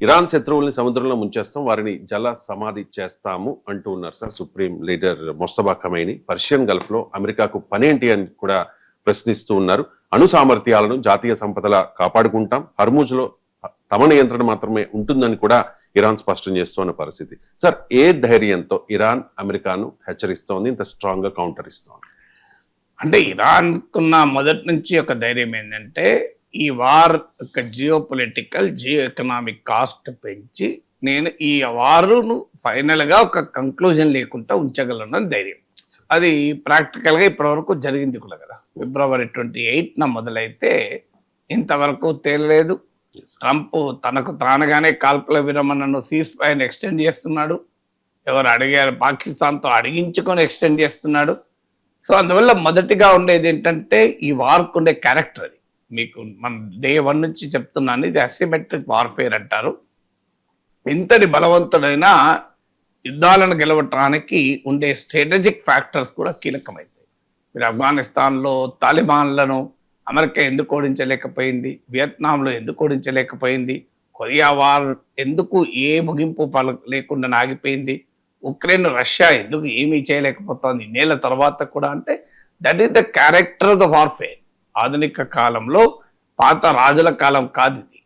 Iran శత్రువుల్ని సముద్రంలో ముంచేస్తాం, వారిని జల సమాధి చేస్తాము అంటూ ఉన్నారు sir supreme leader Mustafa Khamenei. Persian Gulf లో అమెరికాకు పనేంటి అని కూడా ప్రశ్నిస్తూ ఉన్నారు. అణు సామర్థ్యాలను జాతీయ సంపదల కాపాడుకుంటాం, హర్మూజ్ లో తమ నియంత్రణ మాత్రమే ఉంటుందని కూడా ఇరాన్ స్పష్టం చేస్తున్న పరిస్థితి. సార్, ఏ ధైర్యంతో ఇరాన్ అమెరికాను హెచ్చరిస్తోంది, ఇంత స్ట్రాంగ్ గా కౌంటర్ ఇస్తోంది? అంటే ఇరాన్కున్న మొదటి నుంచి ఒక ధైర్యం ఏంటంటే ఈ వార్ యొక్క జియో ఎకనామిక్ కాస్ట్ పెంచి నేను ఈ వారును ఫైనల్ గా ఒక కంక్లూజన్ లేకుండా ఉంచగలను ధైర్యం. అది ప్రాక్టికల్ గా ఇప్పటివరకు జరిగింది కూడా కదా. February 28న మొదలైతే ఇంతవరకు తేలలేదు. ట్రంప్ తనకు తానుగానే కాల్పుల విరమణను సీజ్ ఫైర్ ఎక్స్టెండ్ చేస్తున్నాడు. ఎవరు అడిగారు, పాకిస్తాన్తో అడిగించుకొని ఎక్స్టెండ్ చేస్తున్నాడు. సో అందువల్ల మొదటిగా ఉండేది ఏంటంటే ఈ వార్కు ఉండే క్యారెక్టర్. అది మీకు మన డే 1 నుంచి చెప్తున్నాను, ఇది అసిమెట్రిక్ వార్ఫేర్ అంటారు. ఇంతటి బలవంతుడైన యుద్ధాలను గెలవటానికి ఉండే స్ట్రాటజిక్ ఫ్యాక్టర్స్ కూడా కీలకమవుతాయి. మీరు ఆఫ్ఘనిస్తాన్లో తాలిబాన్లను అమెరికా ఎందుకు ఓడించలేకపోయింది, వియత్నాంలో ఎందుకు ఓడించలేకపోయింది, కొరియా వార్ ఎందుకు ఏ ముగింపు లేకుండా ఆగిపోయింది, ఉక్రెయిన్ రష్యా ఎందుకు ఏమీ చేయలేకపోతుంది నేల తర్వాత కూడా, అంటే that is the character of the warfare. ఆధునిక కాలంలో పాత రాజుల కాలం కాదు ఇది.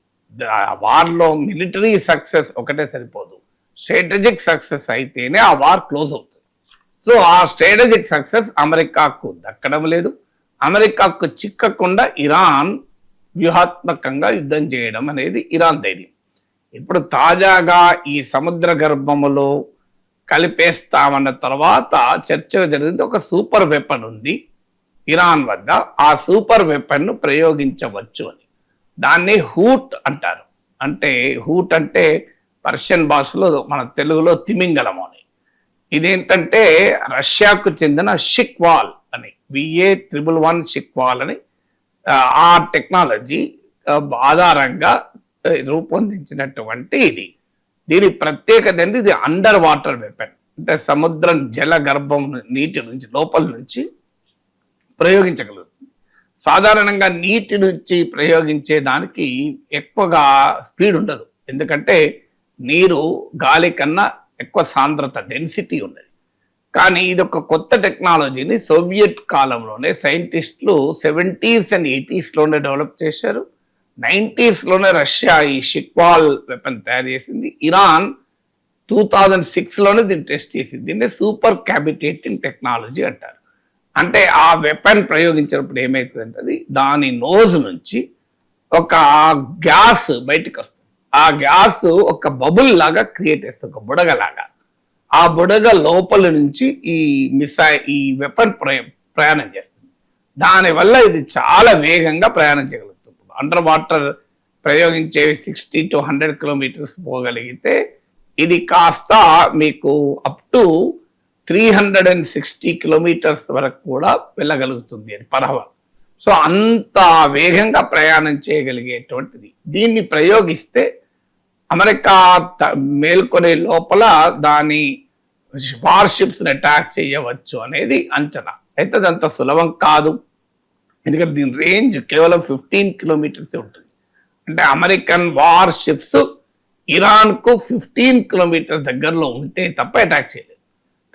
వార్లో మిలిటరీ సక్సెస్ ఒకటే సరిపోదు, స్ట్రాటజిక్ సక్సెస్ అయితేనే ఆ వార్ క్లోజ్ అవుతుంది. సో ఆ స్ట్రాటజిక్ సక్సెస్ అమెరికాకు దక్కడం లేదు. అమెరికాకు చిక్కకుండా ఇరాన్ వ్యూహాత్మకంగా యుద్ధం చేయడం అనేది ఇరాన్ ధైర్యం. ఇప్పుడు తాజాగా ఈ సముద్ర గర్భములో కలిపేస్తామన్న తర్వాత చర్చ జరిగింది. ఒక సూపర్ వెపన్ ఉంది ఇరాన్ వద్ద, ఆ సూపర్ వెపన్ ను ప్రయోగించవచ్చు అని. దాన్ని హూట్ అంటారు. అంటే హూట్ అంటే పర్షియన్ భాషలో మన తెలుగులో తిమింగలం అని. ఇదేంటంటే రష్యాకు చెందిన షిక్వాల్ అని, VA111 షిక్వాల్ అని ఆ టెక్నాలజీ ఆధారంగా రూపొందించినటువంటి ఇది. దీని ప్రత్యేకత ఏంటి, ఇది అండర్ వాటర్ వెపన్. అంటే సముద్రం జల గర్భం నీటి నుంచి లోపల నుంచి ప్రయోగించగలదు. సాధారణంగా నీటి నుంచి ప్రయోగించే దానికి ఎక్కువగా స్పీడ్ ఉండదు, ఎందుకంటే నీరు గాలి కన్నా ఎక్కువ సాంద్రత డెన్సిటీ ఉన్నది. కానీ ఇది ఒక కొత్త టెక్నాలజీని సోవియట్ కాలంలోనే సైంటిస్టులు 70s and 80sలోనే డెవలప్ చేశారు. 90sలోనే రష్యా ఈ షిక్వాల్ వెపన్ తయారు చేసింది. ఇరాన్ 2006లోనే దీన్ని టెస్ట్ చేసింది. దీన్ని సూపర్ క్యాబిటేటింగ్ టెక్నాలజీ అంటారు. అంటే ఆ వెపన్ ప్రయోగించినప్పుడు ఏమవుతుందంటే అది దాని నోజ్ నుంచి ఒక గ్యాస్ బయటకు వస్తుంది. ఆ గ్యాస్ ఒక బబుల్ లాగా క్రియేట్ చేస్తుంది, ఒక బుడగలాగా. ఆ బుడగ లోపల నుంచి ఈ వెపన్ ప్రయాణం చేస్తుంది. దానివల్ల ఇది చాలా వేగంగా ప్రయాణం చేయగలుగుతుంది. అండర్ వాటర్ ప్రయోగించే 60 to 100 కిలోమీటర్స్ పోగలిగితే ఇది కాస్త మీకు అప్ టు 360 కిలోమీటర్స్ వరకు కూడా వెళ్ళగలుగుతుంది అది పర్ అవర్. సో అంత వేగంగా ప్రయాణం చేయగలిగేటువంటిది. దీన్ని ప్రయోగిస్తే అమెరికా మేల్కొనే లోపల దాని వార్షిప్స్ని అటాక్ చేయవచ్చు అనేది అంచనా. అయితే అది అంత సులభం కాదు, ఎందుకంటే దీని రేంజ్ కేవలం 15 కిలోమీటర్సే ఉంటుంది. అంటే అమెరికన్ వార్షిప్స్ ఇరాన్కు 15 కిలోమీటర్స్ దగ్గరలో ఉంటే తప్ప అటాక్ చేయలేదు.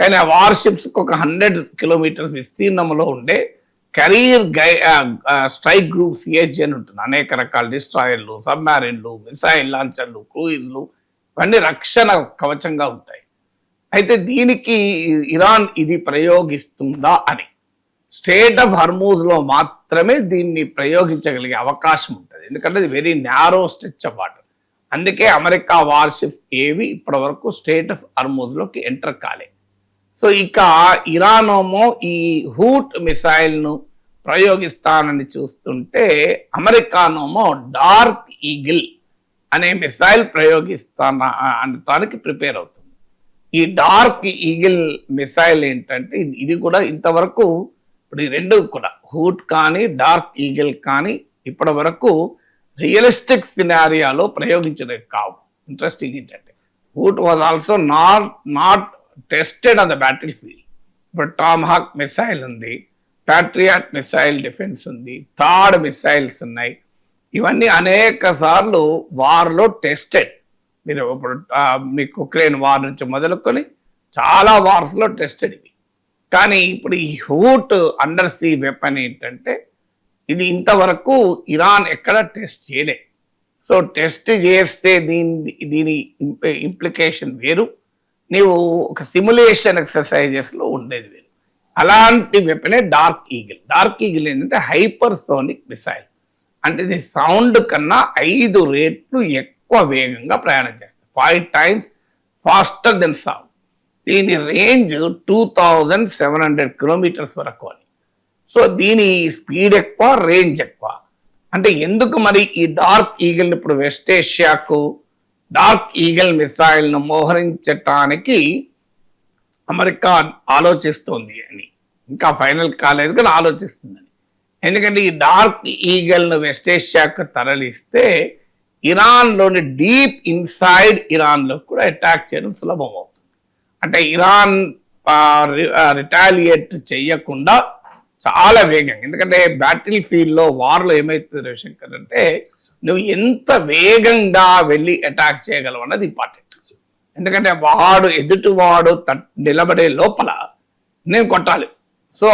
కానీ ఆ వార్షిప్స్కి ఒక 100 కిలోమీటర్స్ విస్తీర్ణంలో ఉండే కెరీర్ స్ట్రైక్ గ్రూప్ CSG అని ఉంటుంది. అనేక రకాల డిస్ట్రాయర్లు, సబ్మారిన్లు, మిసైల్ లాంచర్లు, క్రూయిజ్లు, ఇవన్నీ రక్షణ కవచంగా ఉంటాయి. అయితే దీనికి ఇరాన్ ఇది ప్రయోగిస్తుందా అని, స్టేట్ ఆఫ్ హర్మూజ్లో మాత్రమే దీన్ని ప్రయోగించగలిగే అవకాశం ఉంటుంది, ఎందుకంటే ఇది very narrow stretch of water. అందుకే అమెరికా వార్షిప్స్ ఏవి ఇప్పటి వరకు స్టేట్ ఆఫ్ హర్మూజ్లోకి ఎంటర్ కాలే. సో ఇక ఇరానేమో ఈ హూట్ మిసైల్ను ప్రయోగిస్తానని చూస్తుంటే అమెరికానేమో డార్క్ ఈగిల్ అనే మిసైల్ అనడానికి ప్రిపేర్ అవుతుంది. ఈ డార్క్ ఈగిల్ మిసైల్ ఏంటంటే ఇది కూడా ఇంతవరకు ఇప్పుడు ఈ రెండు కూడా హూట్ కానీ డార్క్ ఈగిల్ కానీ ఇప్పటి వరకు రియలిస్టిక్ సినారియాలో ప్రయోగించలేదు కావు. ఇంట్రెస్టింగ్ ఏంటంటే hoot was also not tested on the battle field. ఇప్పుడు టామ్హాక్ మిసైల్ ఉంది, ప్యాట్రియాట్ మిసైల్ డిఫెన్స్ ఉంది, థాడ్ మిసైల్స్ ఉన్నాయి. ఇవన్నీ అనేక సార్లు వార్లో టెస్టెడ్. మీరు ఇప్పుడు మీకు ఉక్రెయిన్ వార్ నుంచి మొదలుకొని చాలా వార్స్లో టెస్టెడ్ ఇవి. కానీ ఇప్పుడు ఈ హూట్ అండర్ సీ వెపన్ ఏంటంటే ఇది ఇంతవరకు ఇరాన్ ఎక్కడ టెస్ట్ చేయలే. సో టెస్ట్ చేస్తే దీని ఇంప్లికేషన్ వేరు, నీవు ఒక సిమ్యులేషన్ ఎక్సర్సైజెస్లో ఉండేది వేరు. అలాంటి వెపనే డార్క్ ఈగిల్. డార్క్ ఈగిల్ ఏంటంటే హైపర్సోనిక్ మిసైల్, అంటే ఇది సౌండ్ కన్నా 5 రెట్లు ఎక్కువ వేగంగా ప్రయాణం చేస్తుంది, 5 times ఫాస్టర్ దెన్ సౌండ్. దీని రేంజ్ 2700 కిలోమీటర్స్ వరకు అని. సో దీని స్పీడ్ ఎక్కువ, రేంజ్ ఎక్కువ. అంటే ఎందుకు మరి ఈ డార్క్ ఈగిల్ ఇప్పుడు వెస్ట్ ఏషియాకు డార్క్ ఈగిల్ మిసైల్ను మోహరించటానికి అమెరికా ఆలోచిస్తుంది అని, ఇంకా ఫైనల్ కాలేదు కానీ ఆలోచిస్తుందని. ఎందుకంటే ఈ డార్క్ ఈగల్ను వెస్ట్ ఏషియాకు తరలిస్తే ఇరాన్లోని డీప్ ఇన్సైడ్ ఇరాన్లో కూడా అటాక్ చేయడం సులభం అవుతుంది. అంటే ఇరాన్ రిటాలియేట్ చేయకుండా చాలా వేగంగా, ఎందుకంటే బ్యాటిల్ ఫీల్డ్లో వార్లో ఏమవుతుంది రవిశంకర్ అంటే నువ్వు ఎంత వేగంగా వెళ్ళి అటాక్ చేయగలవు అన్నది ఇంపార్టెంట్. ఎందుకంటే ఎదుటివాడు నిలబడే లోపల నేను కొట్టాలి. సో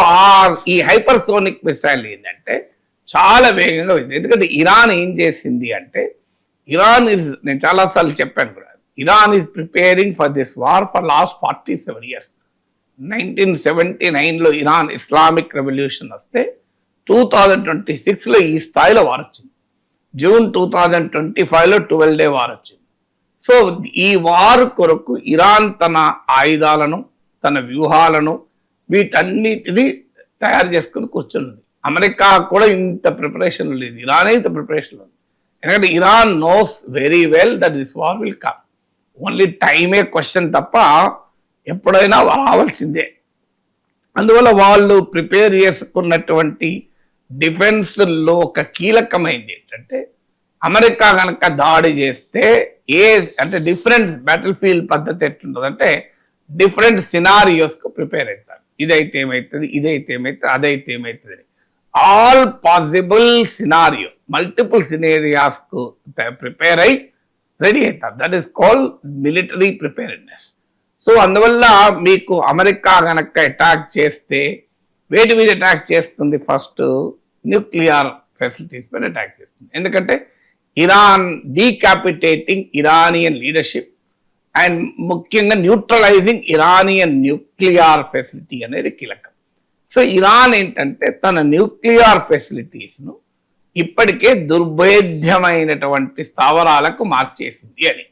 ఈ హైపర్సోనిక్ మిసైల్ ఏంటంటే చాలా వేగంగా ఉంది. ఎందుకంటే ఇరాన్ ఏం చేసింది అంటే నేను చాలాసార్లు చెప్పాను కూడా, Iran is preparing for this war for last 47 years. 1979లో ఇరాన్ ఇస్లామిక్ రెవల్యూషన్ వస్తే 2026లో ఈ స్థాయిలో వార్ వచ్చింది. జూన్ 2025లో 12 day వార్ వచ్చింది. సో ఈ వార్ కొరకు ఇరాన్ తన ఆయుధాలను, తన వ్యూహాలను, వీటన్నిటిని తయారు చేసుకుని కూర్చున్నది. అమెరికా కూడా ఇంత ప్రిపరేషన్ లేదు, ఇరానే ఇంత ప్రిపరేషన్ ఉంది. ఎందుకంటే Iran knows very well that this war will come. Only టైమే క్వశ్చన్ తప్ప ఎప్పుడైనా రావాల్సిందే. అందువల్ల వాళ్ళు ప్రిపేర్ చేసుకున్నటువంటి డిఫెన్స్లో ఒక కీలకమైంది ఏంటంటే అమెరికా కనుక దాడి చేస్తే అంటే డిఫరెంట్ బ్యాటిల్ ఫీల్డ్ పద్ధతి ఎట్లుంటుందంటే డిఫరెంట్ సినారియోస్కు ప్రిపేర్ అవుతారు. ఇదైతే ఏమవుతుంది, ఇదైతే ఏమవుతుంది, అదైతే ఏమవుతుంది, ఆల్ పాసిబుల్ సినారియో, మల్టిపుల్ సినేరియాస్కు ప్రిపేర్ అయి రెడీ అవుతారు. That is called military preparedness. So అందువల్ల మీకు అమెరికా కనుక అటాక్ చేస్తే వేటి మీద అటాక్ చేస్తుంది? ఫస్ట్ న్యూక్లియర్ ఫెసిలిటీస్ పైన అటాక్ చేస్తుంది. ఎందుకంటే ఇరాన్ డీకాపిటేటింగ్ ఇరానియన్ లీడర్షిప్ అండ్ ముఖ్యంగా న్యూట్రలైజింగ్ ఇరానియన్ న్యూక్లియర్ ఫెసిలిటీ అనేది కీలకం. సో ఇరాన్ ఏంటంటే తన న్యూక్లియర్ ఫెసిలిటీస్ను ఇప్పటికే దుర్భేద్యమైనటువంటి స్థావరాలకు మార్చేసింది అని,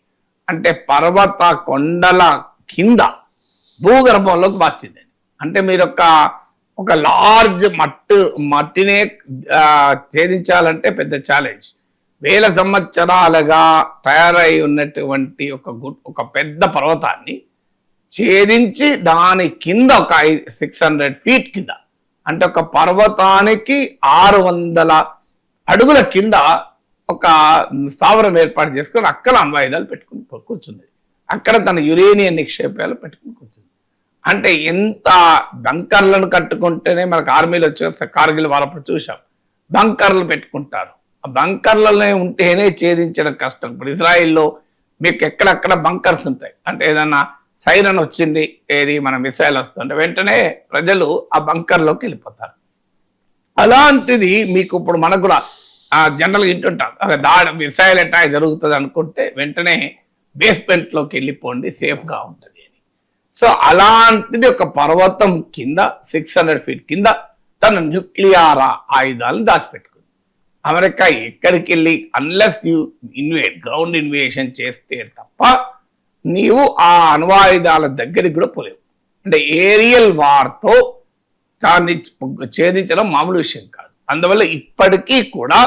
అంటే పర్వత కొండల కింద భూగర్భంలోకి మార్చింది. అంటే మీరు ఒక లార్జ్ మట్టినే ఛేదించాలంటే పెద్ద ఛాలెంజ్. వేల సంవత్సరాలుగా తయారై ఉన్నటువంటి ఒక పెద్ద పర్వతాన్ని ఛేదించి దాని కింద ఒక 600 feet కింద, అంటే ఒక పర్వతానికి 600 అడుగుల కింద ఒక స్థావరం ఏర్పాటు చేసుకుని అక్కడ అణ్వాయుధాలు పెట్టుకుని కూర్చుంది. అక్కడ తన యురేనియం నిక్షేపాలు పెట్టుకుని కూర్చుంది. అంటే ఎంత బంకర్లను కట్టుకుంటేనే మనకు ఆర్మీలో వచ్చే కార్గిల్ వారప్పుడు చూసాం, బంకర్లు పెట్టుకుంటారు. ఆ బంకర్లనే ఉంటేనే ఛేదించడం కష్టం. ఇప్పుడు ఇజ్రాయిల్లో మీకు ఎక్కడెక్కడ బంకర్స్ ఉంటాయి, అంటే ఏదన్నా సైరన్ వచ్చింది, ఏది మన మిసైల్ వస్తుంటే వెంటనే ప్రజలు ఆ బంకర్లోకి వెళ్ళిపోతారు. అలాంటిది మీకు ఇప్పుడు మనకు కూడా జనరల్గా వింటుంటాం, మిసైల్ అటాక్ జరుగుతుంది అనుకుంటే వెంటనే బేస్మెంట్లోకి వెళ్ళిపోండి, సేఫ్గా ఉంటుంది అని. సో అలాంటిది ఒక పర్వతం కింద 600 feet కింద తన న్యూక్లియర్ ఆయుధాలను దాచిపెట్టుకుంది. అమెరికా ఎక్కడికి వెళ్ళి అన్లెస్ యూ గ్రౌండ్ ఇన్వేషన్ చేస్తే తప్ప నీవు ఆ అణ్వాయుధాల దగ్గరికి కూడా పోలేవు. అంటే ఏరియల్ వార్తో దాన్ని ఛేదించడం మామూలు విషయం కాదు. అందువల్ల ఇప్పటికీ కూడా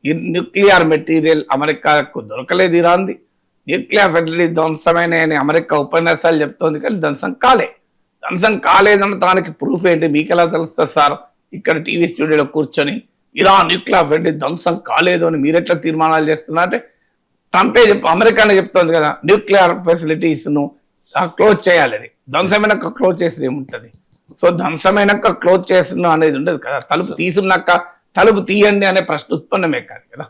ఈ న్యూక్లియర్ మెటీరియల్ అమెరికాకు దొరకలేదు. ఇరాన్ది న్యూక్లియర్ ఫెసిలిటీ ధ్వంసమైన అమెరికా ఉపన్యాసాలు చెప్తోంది, కానీ ధ్వంసం కాలేదన్న దానికి ప్రూఫ్ ఏంటి? మీకు ఎలా తెలుస్తుంది సార్? ఇక్కడ టీవీ స్టూడియోలో కూర్చొని ఇరాన్ న్యూక్లియర్ ఫెసిలిటీ ధ్వంసం కాలేదు అని మీరెట్లా తీర్మానాలు చేస్తున్నారంటే ట్రంపే అమెరికానే చెప్తోంది కదా న్యూక్లియర్ ఫెసిలిటీస్ను క్లోజ్ చేయాలని. ధ్వంసమైనాక క్లోజ్ చేసి ఏముంటుంది? సో ధ్వంసమైనాక క్లోజ్ చేసిన అనేది ఉండదు కదా. తలుపు తీసున్నాక తలుపు తీయండి అనే ప్రశ్న ఉత్పన్నమే కాదు కదా.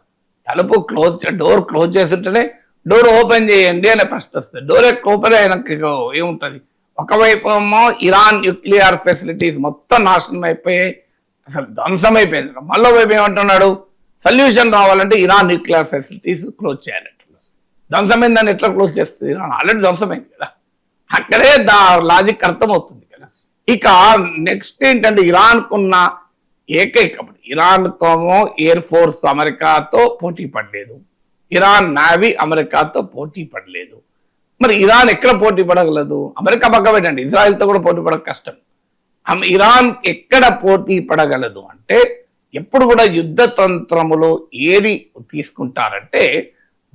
డోర్ క్లోజ్ చేస్తుంటేనే డోర్ ఓపెన్ చేయండి అనే ప్రశ్న వస్తుంది. డోర్ ఓపెన్ అయినాక ఏముంటది, ఒకవైపు ఏమో ఇరాన్ న్యూక్లియర్ ఫెసిలిటీస్ మొత్తం నాశనం అయిపోయాయి, అసలు ధ్వంసం అయిపోయింది. మళ్ళీ వైపు ఏమంటున్నాడు, సొల్యూషన్ రావాలంటే ఇరాన్ న్యూక్లియర్ ఫెసిలిటీస్ క్లోజ్ చేయాలంటున్నారు. ధ్వంసమైందని ఎట్లా క్లోజ్ చేస్తుంది, ఇరాన్ ఆల్రెడీ ధ్వంసమైంది కదా, అక్కడే లాజిక్ అర్థమవుతుంది కదా. ఇక నెక్స్ట్ ఏంటంటే ఇరాన్కున్న ఇరాన్ కోమో ఎయిర్ ఫోర్స్ అమెరికాతో పోటీ పడలేదు, ఇరాన్ నావీ అమెరికాతో పోటీ పడలేదు. మరి ఇరాన్ ఎక్కడ పోటీ పడగలదు, అమెరికా పక్క పెట్టండి, ఇజ్రాయెల్తో కూడా పోటీ పడక కష్టం. ఇరాన్ ఎక్కడ పోటీ పడగలదు అంటే ఎప్పుడు కూడా యుద్ధ తంత్రములో ఏది తీసుకుంటారంటే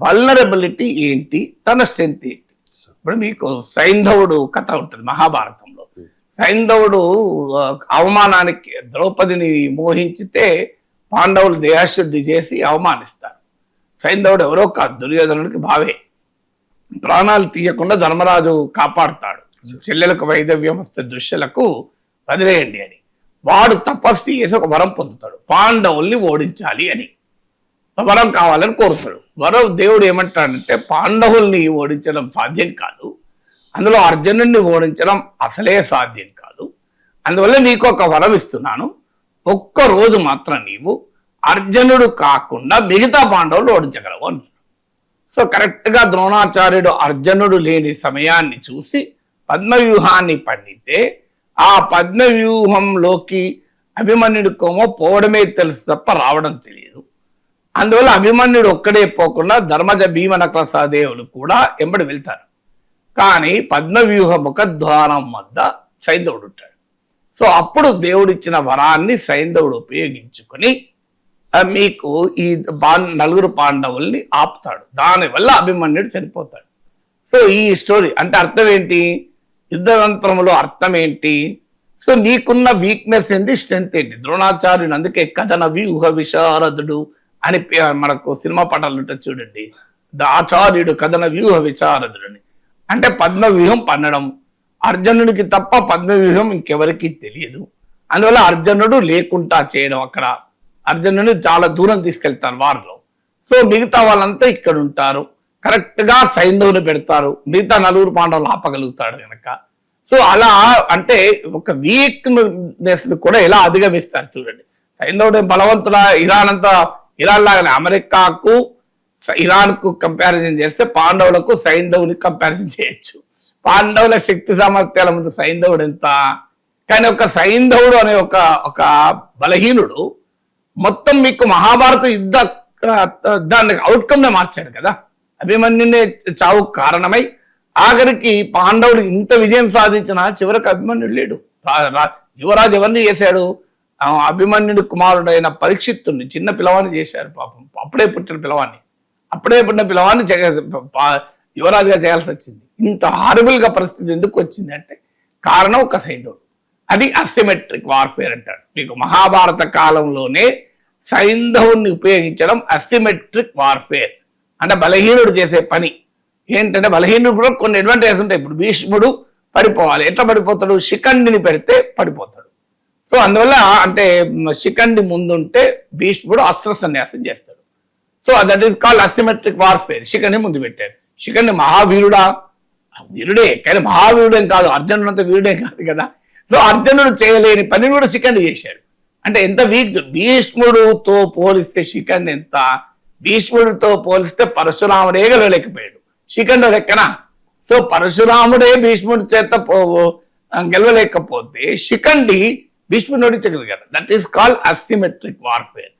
వల్నరబిలిటీ ఏంటి, తన స్ట్రెంత్ ఏంటి. ఇప్పుడు మీకు సైంధవుడు కథ ఉంటుంది మహాభారతంలో. సైంధవుడు అవమానానికి ద్రౌపదిని మోహించితే పాండవులు దేహశుద్ధి చేసి అవమానిస్తారు. సైంధవుడు ఎవరో కాదు, దుర్యోధనుడికి భావే. ప్రాణాలు తీయకుండా ధర్మరాజు కాపాడుతాడు, చెల్లెలకు వైదవ్యం వస్తే దుష్యులకు వదిలేయండి అని. వాడు తపస్సు చేసి ఒక వరం పొందుతాడు, పాండవుల్ని ఓడించాలి అని వరం కావాలని కోరుతాడు. వరం దేవుడు ఏమంటాడంటే పాండవుల్ని ఓడించడం సాధ్యం కాదు, అందులో అర్జునుడిని ఓడించడం అసలే సాధ్యం కాదు, అందువల్ల నీకు ఒక వరం ఇస్తున్నాను, ఒక్క రోజు మాత్రం నీవు అర్జునుడు కాకుండా మిగతా పాండవులు ఓడించగలవు అంటున్నాడు. సో కరెక్ట్ గా ద్రోణాచార్యుడు అర్జునుడు లేని సమయాన్ని చూసి పద్మవ్యూహాన్ని పండితే ఆ పద్మవ్యూహంలోకి అభిమన్యుడికోమో పోవడమే తెలుసు తప్ప రావడం తెలియదు. అందువల్ల అభిమన్యుడు ఒక్కడే పోకుండా ధర్మజ భీమనకల సహదేవులు కూడా ఎంబడి వెళ్తారు. కానీ పద్మవ్యూహ ముఖద్వారం వద్ద సైంధవుడు ఉంటాడు. సో అప్పుడు దేవుడిచ్చిన వరాన్ని సైంధవుడు ఉపయోగించుకొని మీకు ఈ నలుగురు పాండవుల్ని ఆపుతాడు. దానివల్ల అభిమన్యుడు చనిపోతాడు. సో ఈ స్టోరీ అంటే అర్థం ఏంటి, యుద్ధతంత్రంలో అర్థం ఏంటి, సో నీకున్న వీక్నెస్ ఏంటి, స్ట్రెంత్ ఏంటి. ద్రోణాచార్యుని అందుకే కథన వ్యూహ విశారదుడు అని మనకు సినిమా పటాలు ఉంటుంది చూడండి, ఆచార్యుడు కథన వ్యూహ విశారదుడని. అంటే పద్మవ్యూహం పన్నడం అర్జునుడికి తప్ప పద్మవ్యూహం ఇంకెవరికి తెలియదు. అందువల్ల అర్జునుడు లేకుండా చేయడం, అక్కడ అర్జునుడిని చాలా దూరం తీసుకెళ్తారు వారిలో. సో మిగతా వాళ్ళంతా ఇక్కడ ఉంటారు, కరెక్ట్ గా సైంధవుని పెడతారు, మిగతా నలుగురు పాండవులు ఆపగలుగుతాడు కనుక. సో అలా అంటే ఒక వీక్నెస్ ని కూడా ఎలా అధిగమిస్తారు చూడండి. సైంధవుడు బలవంతుడా, ఇరాన్ లాగానే అమెరికాకు ఇరాన్ కు కంపారిజన్ చేస్తే పాండవులకు సైంధవుని కంపారిజన్ చేయొచ్చు. పాండవుల శక్తి సామర్థ్యాల ముందు సైంధవుడు ఎంత, కానీ ఒక సైంధవుడు అనే ఒక బలహీనుడు మొత్తం మీకు మహాభారత యుద్ధ దాన్ని అవుట్కమ్ నే మార్చాడు కదా. అభిమన్యునే చావు కారణమై ఆఖరికి పాండవుడు ఇంత విజయం సాధించిన చివరికి అభిమన్యుడు లేడు. యువరాజు ఎవరిని చేశాడు, అభిమన్యుడి కుమారుడైన పరీక్షిత్తుని చిన్న పిల్లవాడిని చేశారు. పాపం అప్పుడే పుట్టిన పిల్లవాడిని యువరాజుగా చేయాల్సి వచ్చింది. ఇంత హారబుల్ గా పరిస్థితి ఎందుకు వచ్చింది అంటే కారణం ఒక సైంధవుడు. అది అసిమెట్రిక్ వార్ఫేర్ అంటాడు. మీకు మహాభారత కాలంలోనే సైంధవుని ఉపయోగించడం అసిమెట్రిక్ వార్ఫేర్ అంటే బలహీనుడు చేసే పని ఏంటంటే, బలహీనుడు కూడా కొన్ని అడ్వాంటేజెస్ ఉంటాయి. ఇప్పుడు భీష్ముడు పడిపోవాలి, ఎట్లా పడిపోతాడు, శిఖండిని పెడితే పడిపోతాడు. సో అందువల్ల అంటే శిఖండి ముందుంటే భీష్ముడు అస్త్ర సన్యాసం చేస్తాడు. So that is called asymmetric warfare. Shikhandi ముందు పెట్టాడు. శిఖండి మహావీరుడా, వీరుడే, కానీ మహావీరుడేం కాదు, అర్జునుడు అంత వీరుడే కాదు కదా. సో అర్జునుడు చేయలేని పని కూడా శిఖండి చేశాడు. అంటే ఎంత వీక్, భీష్ముడితో పోలిస్తే శిఖండి ఎంత, భీష్ముడితో పోలిస్తే పరశురాముడే గెలవలేకపోయాడు, శిఖండి లెక్కన. సో పరశురాముడే భీష్ముడి చేత గెలవలేకపోతే శిఖండి భీష్ముడిని ఓడించగలిగాడు. That is called asymmetric warfare.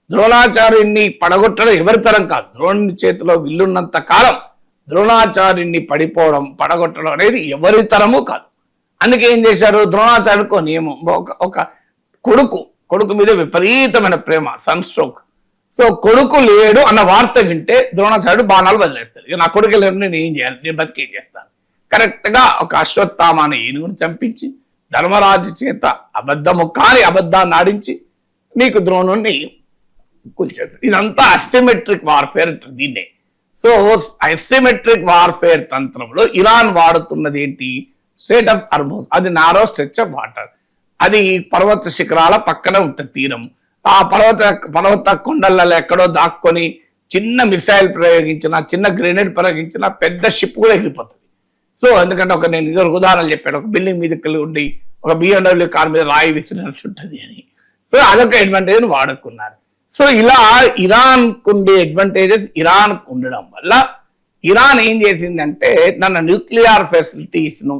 ద్రోణాచార్యుణ్ణి పడగొట్టడం ఎవరి తరం కాదు, ద్రోణుని చేతిలో విల్లున్నంత కాలం ద్రోణాచార్యుణ్ణి పడగొట్టడం అనేది ఎవరి తరము కాదు. అందుకే ఏం చేశారు, ద్రోణాచార్యుడికో నియమం, ఒక కొడుకు మీద విపరీతమైన ప్రేమ, సన్ స్ట్రోక్. సో కొడుకు లేడు అన్న వార్త వింటే ద్రోణాచార్యుడు బాణాలు వదిలేస్తాడు. ఇక నా కొడుకు లేడు, నేను ఏం చేయాలి, నేను బతికేం చేస్తాను. కరెక్ట్ గా ఒక అశ్వత్థామ అనే ఏనుగును చంపించి ధర్మరాజు చేత అబద్ధాన్ని ఆడించి మీకు ద్రోణుణ్ణి కూల్చేస్తారు. ఇదంతా అసిమెట్రిక్ వార్ఫేర్ అంటారు దీన్నే. సో అసిమెట్రిక్ వార్ఫేర్ తంత్రంలో ఇరాన్ వాడుతున్నది ఏంటి, స్ట్రెయిట్ ఆఫ్ హార్మోజ్. అది నారో స్ట్రెచ్ ఆఫ్ వాటర్. అది పర్వత శిఖరాల పక్కన ఉంటుంది తీరం. ఆ పర్వత కొండలలో ఎక్కడో దాక్కొని చిన్న మిసైల్ ప్రయోగించినా, చిన్న గ్రెనేడ్ ప్రయోగించినా పెద్ద షిప్ కూడా ఎగిరిపోతుంది. సో ఎందుకంటే నేను ఇద్దరు ఉదాహరణలు చెప్పాను. ఒక బిల్డింగ్ మీదకి ఉండి ఒక BMW కార్ మీద రాయి విసిరినట్టు ఉంటుంది అని. సో అదొక అడ్వాంటేజ్ వాడుకున్నారు. సో ఇలా ఇరాన్ ఉండే అడ్వాంటేజెస్ ఇరాన్ ఉండడం వల్ల ఇరాన్ ఏం చేసిందంటే తన న్యూక్లియర్ ఫెసిలిటీస్ ను,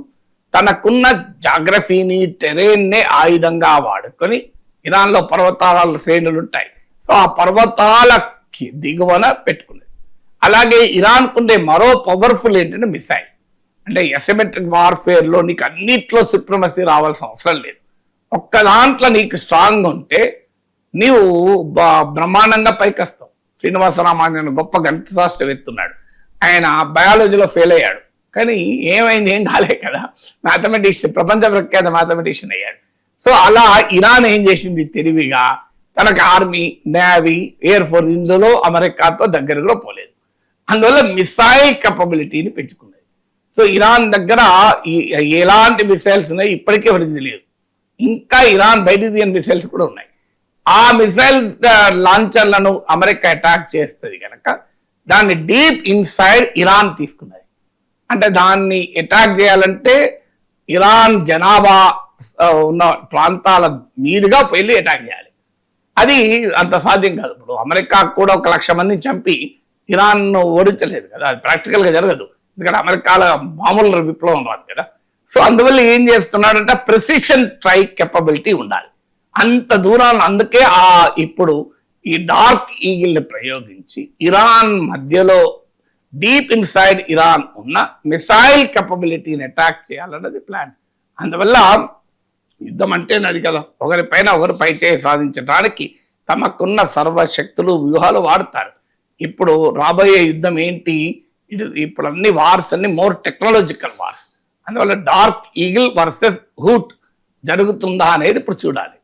తనకున్న జాగ్రఫీని, టెరెన్ ని ఆయుధంగా వాడుకొని, ఇరాన్ లో పర్వతాల శ్రేణులు ఉంటాయి. సో ఆ పర్వతాలకి దిగువన పెట్టుకున్నది. అలాగే ఇరాన్ ఉండే మరో పవర్ఫుల్ ఏంటంటే మిసైల్. అంటే ఎసిమెట్రిక్ వార్ఫేర్ లో నీకు అన్నిట్లో సుప్రమసీ రావాల్సిన అవసరం లేదు. ఒక్క దాంట్లో నీకు స్ట్రాంగ్ ఉంటే నీవు బ్రహ్మాండంగా పైకి వస్తావు. శ్రీనివాస రామానుజన్ గొప్ప గణిత శాస్త్రవేత్త ఉన్నాడు. ఆయన బయాలజీలో ఫెయిల్ అయ్యాడు, కానీ ఏమైంది, ఏం కాలే కదా, మ్యాథమెటిషియన్, ప్రపంచ ప్రఖ్యాత మ్యాథమెటిషియన్ అయ్యాడు. సో అలా ఇరాన్ ఏం చేసింది, తెలివిగా తనకు ఆర్మీ, నేవీ, ఎయిర్ ఫోర్స్, ఇందులో అమెరికాతో దగ్గరలో పోలేదు. అందువల్ల మిసైల్ కెపబిలిటీని పెంచుకున్నది. సో ఇరాన్ దగ్గర ఎలాంటి మిసైల్స్ ఉన్నాయి ఇప్పటికీ ఎవరికి తెలియదు. ఇంకా ఇరాన్ బయటికి తీయని మిసైల్స్ కూడా ఉన్నాయి. ఆ మిసైల్ లాంచర్లను అమెరికా అటాక్ చేస్తుంది కనుక దాన్ని డీప్ ఇన్సైడ్ ఇరాన్ తీసుకున్నది. అంటే దాన్ని అటాక్ చేయాలంటే ఇరాన్ జనాభా ఉన్న ప్రాంతాల మీదుగా వెళ్ళి అటాక్ చేయాలి. అది అంత సాధ్యం కాదు. ఇప్పుడు అమెరికా కూడా 1,00,000 మందిని చంపి ఇరాన్ ఓడించలేదు కదా, అది ప్రాక్టికల్ గా జరగదు. ఎందుకంటే అమెరికాలో మామూలు విప్లవం రాదు కదా. సో అందువల్ల ఏం చేస్తున్నాడంటే ప్రెసిషన్ స్ట్రైక్ కెపబిలిటీ ఉండాలి అంత దూరాన్ని. అందుకే ఇప్పుడు ఈ డార్క్ ఈగిల్ ని ప్రయోగించి ఇరాన్ మధ్యలో డీప్ ఇన్సైడ్ ఇరాన్ ఉన్న మిసైల్ కెపబిలిటీని అటాక్ చేయాలన్నది ప్లాన్. అందువల్ల యుద్ధం అంటే అది కదా, ఒకరిపైన ఒకరు పైచేయి సాధించడానికి తమకున్న సర్వశక్తులు, వ్యూహాలు వాడతారు. ఇప్పుడు రాబోయే యుద్ధం ఏంటి, ఇప్పుడు అన్ని వార్స్ అన్ని మోర్ టెక్నాలజికల్ వార్స్. అందువల్ల డార్క్ ఈగిల్ వర్సెస్ హూట్ జరుగుతుందా అనేది ఇప్పుడు చూడాలి.